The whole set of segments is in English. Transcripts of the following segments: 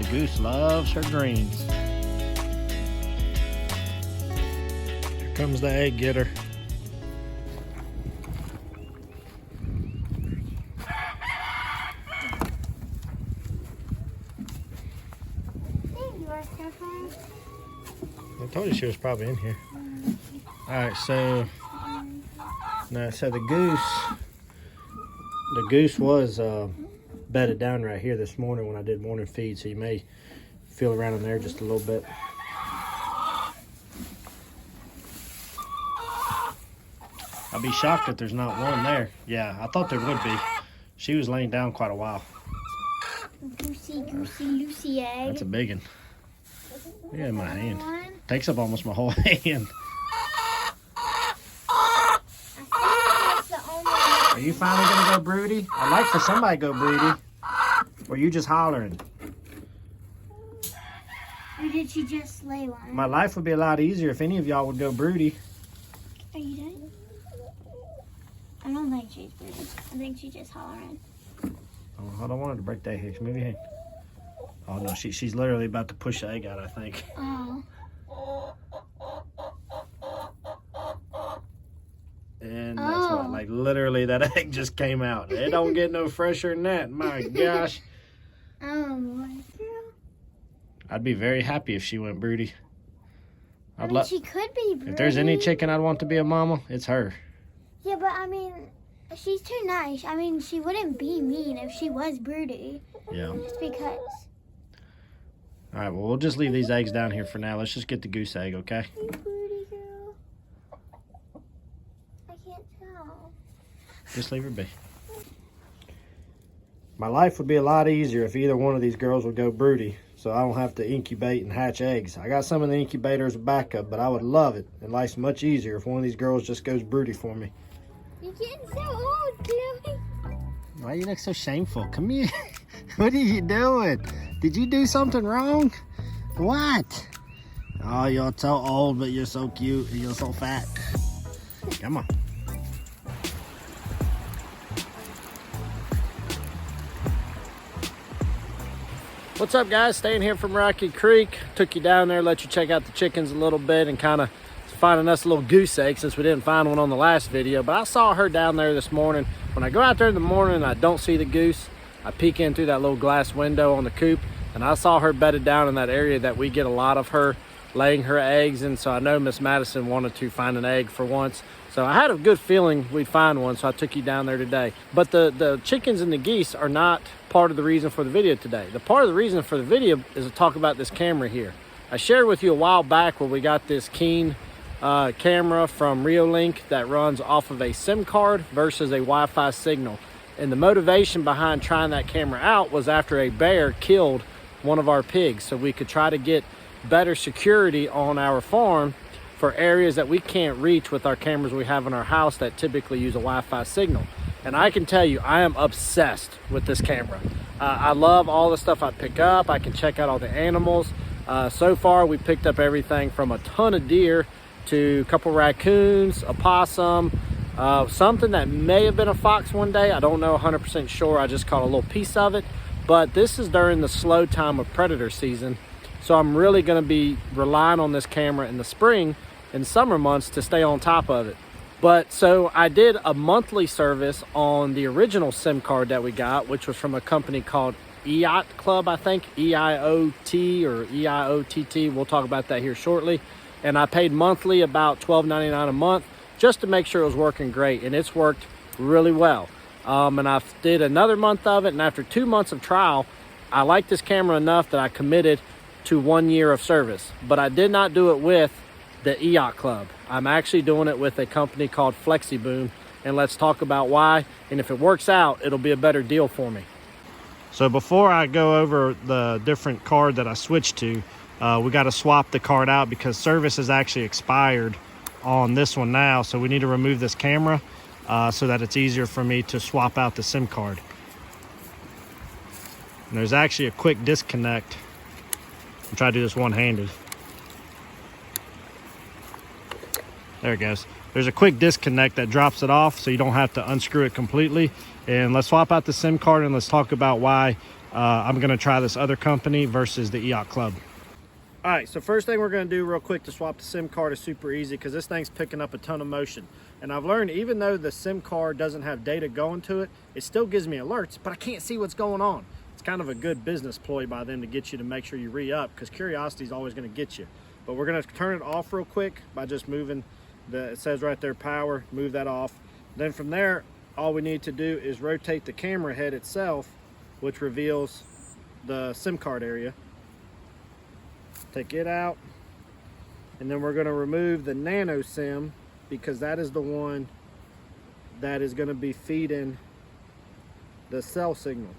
Goose loves her greens. Here comes the egg getter. I told you she was probably in here. Alright, so the goose was bedded down right here this morning when I did morning feed, so you may feel around in there just a little bit. I'd be shocked if there's not one there. Yeah, I thought there would be. She was laying down quite a while. Goosey, Lucy egg. That's a big one. Look at my hand. Takes up almost my whole hand. Are you finally gonna go broody? I'd like for somebody to go broody. Or you just hollering? Or did she just lay one? My life would be a lot easier if any of y'all would go broody. Are you done? I don't think she's broody. I think she's just hollering. Oh, I don't want her to break that egg. Move your hand. Oh no, she's literally about to push the egg out, I think. Oh. And that's what, like literally that egg just came out. It don't get no fresher than that. My gosh. Oh, I'd be very happy if she went broody. I mean, she could be broody. If there's any chicken I'd want to be a mama, it's her. Yeah, but I mean, she's too nice. I mean, she wouldn't be mean if she was broody. Yeah. Just because. All right, well, we'll just leave these eggs down here for now. Let's just get the goose egg, okay? You broody girl. I can't tell. Just leave her be. My life would be a lot easier if either one of these girls would go broody, so I don't have to incubate and hatch eggs. I got some of the incubators backup, but I would love it. And life's much easier if one of these girls just goes broody for me. You're getting so old, Chloe. Why you look so shameful? Come here. What are you doing? Did you do something wrong? What? Oh, you're so old, but you're so cute and you're so fat. Come on. What's up, guys? Staying here from Rocky Creek. Took you down there, let you check out the chickens a little bit and kind of finding us a little goose egg since we didn't find one on the last video. But I saw her down there this morning. When I go out there in the morning and I don't see the goose, I peek in through that little glass window on the coop, and I saw her bedded down in that area that we get a lot of her laying her eggs. And so I know Miss Madison wanted to find an egg for once. So I had a good feeling we'd find one, so I took you down there today. But the chickens and the geese are not part of the reason for the video today. The part of the reason for the video is to talk about this camera here. I shared with you a while back where we got this Keen camera from ReoLink that runs off of a SIM card versus a Wi-Fi signal. And the motivation behind trying that camera out was after a bear killed one of our pigs, so we could try to get better security on our farm for areas that we can't reach with our cameras we have in our house that typically use a Wi-Fi signal. And I can tell you, I am obsessed with this camera. I love all the stuff I pick up. I can check out all the animals. So far, we picked up everything from a ton of deer to a couple raccoons, a possum, something that may have been a fox one day. I don't know 100% sure. I just caught a little piece of it. But this is during the slow time of predator season. So I'm really going to be relying on this camera in the spring and summer months to stay on top of it. But so I did a monthly service on the original SIM card that we got, which was from a company called EIOT Club, I think, EIOT or EIOTT. We'll talk about that here shortly. And I paid monthly about $12.99 a month just to make sure it was working great, and it's worked really well. And I did another month of it, and after 2 months of trial, I liked this camera enough that I committed to 1 year of service. But I did not do it with the EIOT Club. I'm actually doing it with a company called Flexiboom, and let's talk about why, and if it works out, it'll be a better deal for me. So before I go over the different card that I switched to, we got to swap the card out because service is actually expired on this one now, so we need to remove this camera so that it's easier for me to swap out the SIM card. And there's actually a quick disconnect. I'll try to do this one-handed. There it goes. There's a quick disconnect that drops it off so you don't have to unscrew it completely. And let's swap out the SIM card and let's talk about why I'm gonna try this other company versus the EOC Club. All right, so first thing we're gonna do real quick to swap the SIM card is super easy because this thing's picking up a ton of motion. And I've learned even though the SIM card doesn't have data going to it, it still gives me alerts, but I can't see what's going on. It's kind of a good business ploy by them to get you to make sure you re-up because curiosity is always gonna get you. But we're gonna turn it off real quick by just moving it says right there, power, move that off. Then from there, all we need to do is rotate the camera head itself, which reveals the SIM card area. Take it out, and then we're going to remove the nano SIM because that is the one that is going to be feeding the cell signal.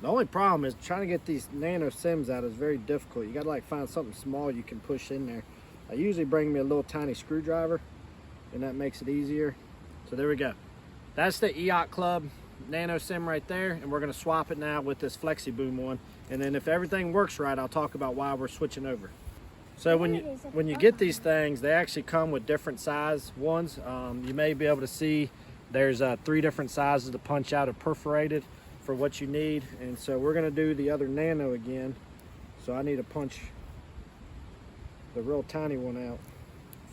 The only problem is trying to get these nano SIMs out is very difficult. You got to like find something small you can push in there. I usually bring me a little tiny screwdriver, and that makes it easier. So there we go. That's the EOC Club nano SIM right there, and we're going to swap it now with this Flexiboom one. And then if everything works right, I'll talk about why we're switching over. So when you get these things, they actually come with different size ones. You may be able to see there's 3 different sizes to punch out or perforated for what you need. And so we're going to do the other nano again. So I need to punch the real tiny one out,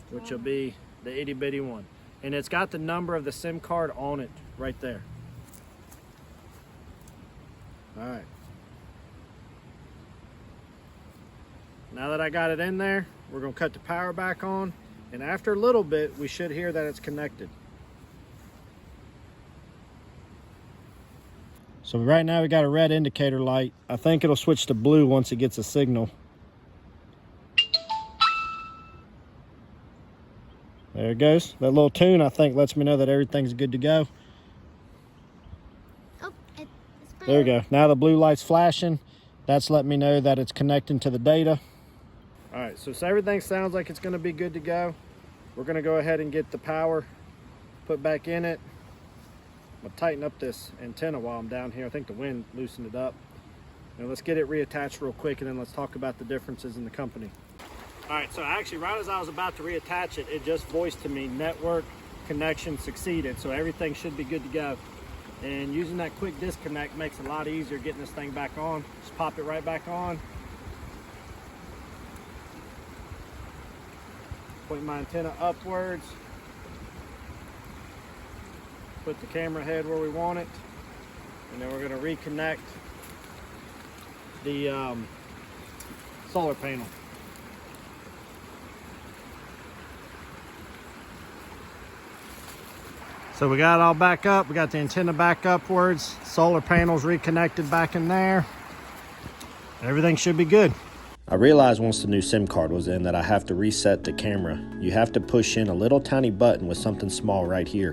which will be the itty bitty one. And it's got the number of the SIM card on it right there. All right. Now that I got it in there, we're gonna cut the power back on, and after a little bit, we should hear that it's connected. So right now we got a red indicator light. I think it'll switch to blue once it gets a signal. There it goes. That little tune, I think, lets me know that everything's good to go. Oh, it's blue. There we go. Now the blue light's flashing. That's letting me know that it's connecting to the data. All right, so everything sounds like it's gonna be good to go. We're gonna go ahead and get the power put back in it. I'm gonna tighten up this antenna while I'm down here. I think the wind loosened it up. Now let's get it reattached real quick, and then let's talk about the differences in the company. All right, so actually right as I was about to reattach it, it just voiced to me network connection succeeded. So everything should be good to go. And using that quick disconnect makes it a lot easier getting this thing back on. Just pop it right back on. Point my antenna upwards. Put the camera head where we want it. And then we're gonna reconnect the solar panel. So we got it all back up. We got the antenna back upwards. Solar panels reconnected back in there. Everything should be good. I realized once the new SIM card was in that I have to reset the camera. You have to push in a little tiny button with something small right here.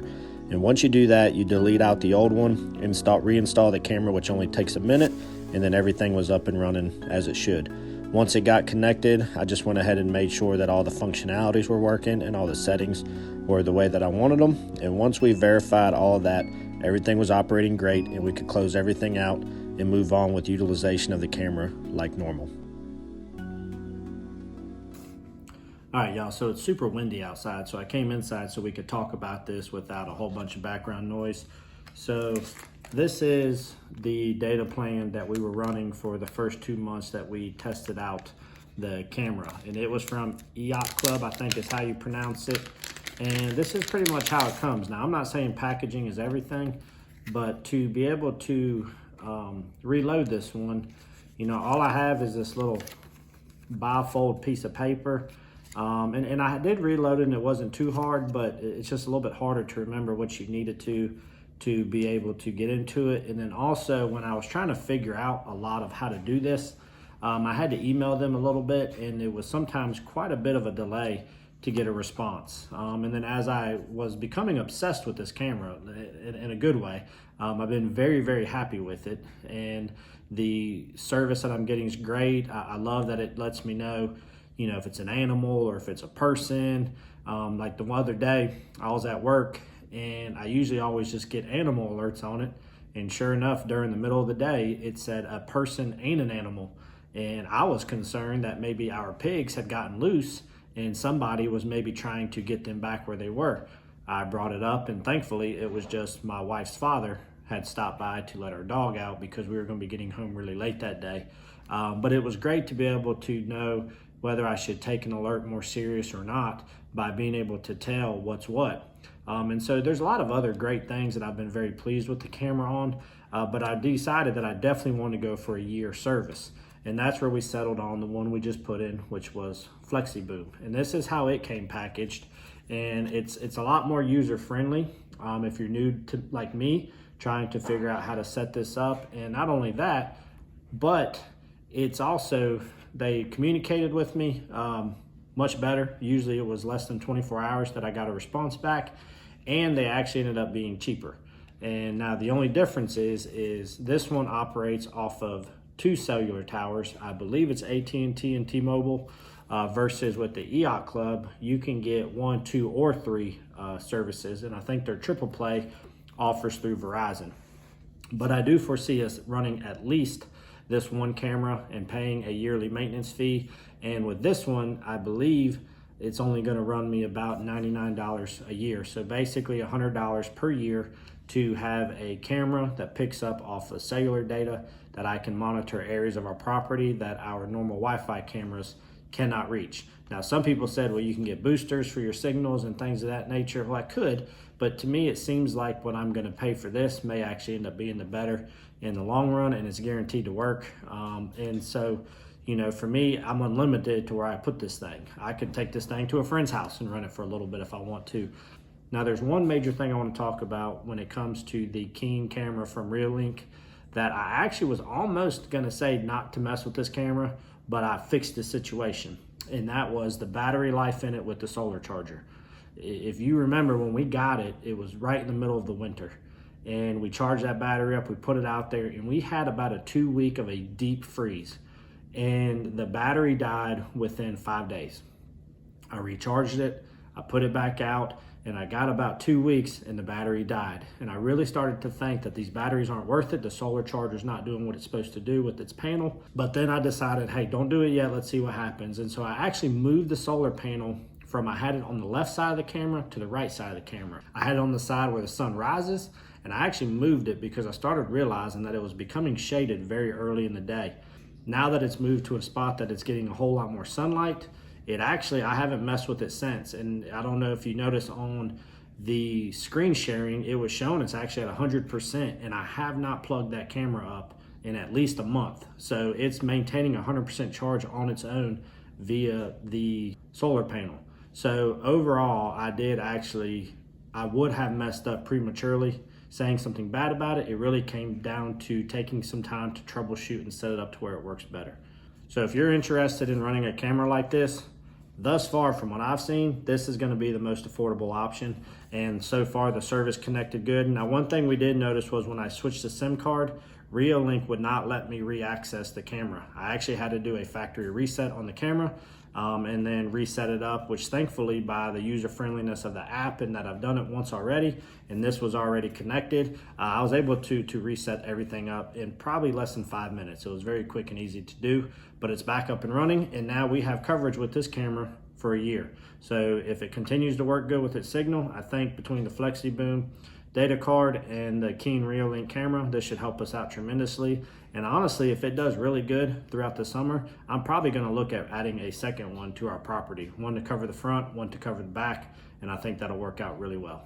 And once you do that, you delete out the old one and reinstall the camera, which only takes a minute, and then everything was up and running as it should. Once it got connected, I just went ahead and made sure that all the functionalities were working and all the settings were the way that I wanted them. And once we verified all that, everything was operating great, and we could close everything out and move on with utilization of the camera like normal. All right, y'all, so it's super windy outside, so I came inside so we could talk about this without a whole bunch of background noise. So this is the data plan that we were running for the first 2 months that we tested out the camera. And it was from EOC Club, I think is how you pronounce it. And this is pretty much how it comes. Now, I'm not saying packaging is everything, but to be able to reload this one, you know, all I have is this little bifold piece of paper. And I did reload it, and it wasn't too hard, but it's just a little bit harder to remember what you needed to be able to get into it. And then also when I was trying to figure out a lot of how to do this, I had to email them a little bit, and it was sometimes quite a bit of a delay to get a response. And then as I was becoming obsessed with this camera in a good way, I've been very, very happy with it. And the service that I'm getting is great. I love that it lets me know, you know, if it's an animal or if it's a person. Like the other day, I was at work, and I usually always just get animal alerts on it. And sure enough, during the middle of the day, it said a person and an animal. And I was concerned that maybe our pigs had gotten loose and somebody was maybe trying to get them back where they were. I brought it up, and thankfully it was just my wife's father had stopped by to let our dog out because we were going to be getting home really late that day. But it was great to be able to know whether I should take an alert more serious or not by being able to tell what's what. And so there's a lot of other great things that I've been very pleased with the camera on, but I decided that I definitely want to go for a year service. And that's where we settled on the one we just put in, which was Flexiboom. And this is how it came packaged. And it's a lot more user friendly if you're new to, like me, trying to figure out how to set this up. And not only that, but it's also, they communicated with me much better. Usually it was less than 24 hours that I got a response back, and they actually ended up being cheaper. And now the only difference is this one operates off of 2 cellular towers. I believe it's AT&T and T-Mobile, versus with the EOC Club, you can get 1, 2, or 3 services. And I think their triple play offers through Verizon. But I do foresee us running at least this one camera and paying a yearly maintenance fee. And with this one, I believe it's only going to run me about $99 a year. So basically $100 per year to have a camera that picks up off of cellular data that I can monitor areas of our property that our normal Wi-Fi cameras cannot reach. Now, some people said, well, you can get boosters for your signals and things of that nature. Well, I could, but to me, it seems like what I'm going to pay for this may actually end up being the better in the long run, and it's guaranteed to work. And so, you know, for me, I'm unlimited to where I put this thing. I could take this thing to a friend's house and run it for a little bit if I want to. Now, there's one major thing I want to talk about when it comes to the Keen camera from ReoLink that I actually was almost going to say not to mess with this camera, but I fixed the situation. And that was the battery life in it with the solar charger. If you remember when we got it, it was right in the middle of the winter. And we charged that battery up, we put it out there, and we had about a 2 week of a deep freeze. And the battery died within 5 days. I recharged it, I put it back out, and I got about 2 weeks and the battery died. And I really started to think that these batteries aren't worth it. The solar charger's not doing what it's supposed to do with its panel. But then I decided, hey, don't do it yet, let's see what happens. And so I actually moved the solar panel from, I had it on the left side of the camera to the right side of the camera. I had it on the side where the sun rises, and I actually moved it because I started realizing that it was becoming shaded very early in the day. Now that it's moved to a spot that it's getting a whole lot more sunlight, it actually, I haven't messed with it since. And I don't know if you notice on the screen sharing, it was shown it's actually at 100%, and I have not plugged that camera up in at least a month. So it's maintaining 100% charge on its own via the solar panel. So overall, I would have messed up prematurely saying something bad about it. It really came down to taking some time to troubleshoot and set it up to where it works better. So if you're interested in running a camera like this, thus far from what I've seen, this is going to be the most affordable option. And so far the service connected good. Now, one thing we did notice was when I switched the SIM card, ReoLink would not let me re-access the camera. I actually had to do a factory reset on the camera and then reset it up, which thankfully by the user friendliness of the app and that I've done it once already, and this was already connected, I was able to reset everything up in probably less than 5 minutes. It was very quick and easy to do, but it's back up and running, and now we have coverage with this camera for a year. So if it continues to work good with its signal, I think between the Flexiboom data card and the Keen ReoLink camera, this should help us out tremendously. And honestly, if it does really good throughout the summer, I'm probably gonna look at adding a second one to our property. One to cover the front, one to cover the back, and I think that'll work out really well.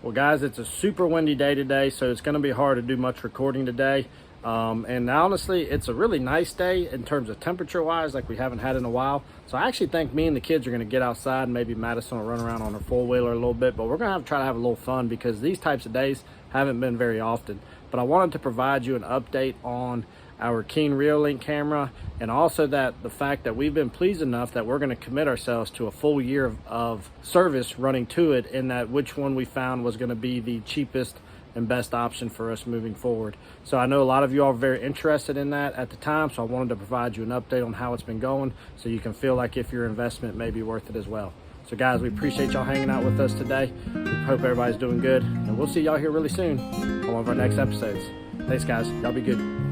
Well guys, it's a super windy day today, so it's gonna be hard to do much recording today. And honestly, it's a really nice day in terms of temperature wise, like we haven't had in a while. So I actually think me and the kids are gonna get outside, and maybe Madison will run around on her four-wheeler a little bit, but we're gonna try to have a little fun because these types of days haven't been very often. But I wanted to provide you an update on our Keen ReoLink camera, and also that the fact that we've been pleased enough that we're gonna commit ourselves to a full year of service running to it, and that which one we found was gonna be the cheapest and best option for us moving forward. So I know a lot of you are very interested in that at the time, so I wanted to provide you an update on how it's been going so you can feel like if your investment may be worth it as well. So guys, we appreciate y'all hanging out with us today. We hope everybody's doing good, and we'll see y'all here really soon on one of our next episodes. Thanks guys, y'all be good.